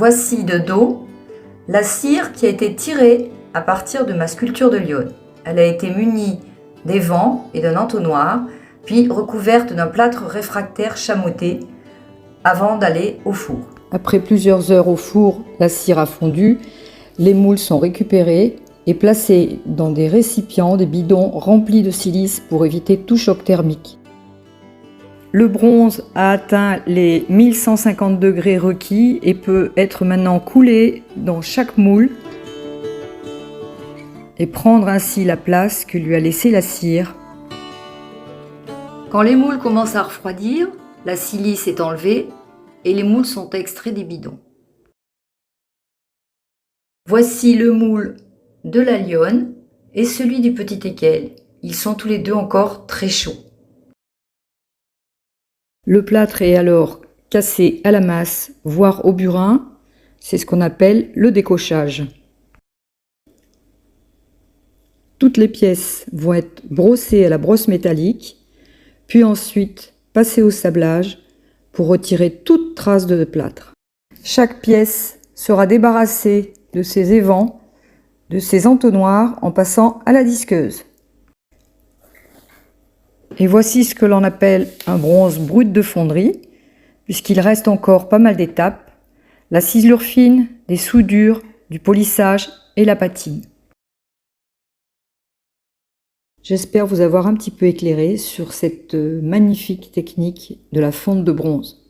Voici de dos la cire qui a été tirée à partir de ma sculpture de lionne. Elle a été munie d'évents et d'un entonnoir, puis recouverte d'un plâtre réfractaire chamoté avant d'aller au four. Après plusieurs heures au four, la cire a fondu, les moules sont récupérés et placés dans des récipients, des bidons remplis de silice pour éviter tout choc thermique. Le bronze a atteint les 1150 degrés requis et peut être maintenant coulé dans chaque moule et prendre ainsi la place que lui a laissée la cire. Quand les moules commencent à refroidir, la silice est enlevée et les moules sont extraits des bidons. Voici le moule de la lionne et celui du petit teckel. Ils sont tous les deux encore très chauds. Le plâtre est alors cassé à la masse, voire au burin. C'est ce qu'on appelle le décochage. Toutes les pièces vont être brossées à la brosse métallique, puis ensuite passées au sablage pour retirer toute trace de plâtre. Chaque pièce sera débarrassée de ses évents, de ses entonnoirs en passant à la disqueuse. Et voici ce que l'on appelle un bronze brut de fonderie, puisqu'il reste encore pas mal d'étapes: la ciselure fine, des soudures, du polissage et la patine. J'espère vous avoir un petit peu éclairé sur cette magnifique technique de la fonte de bronze.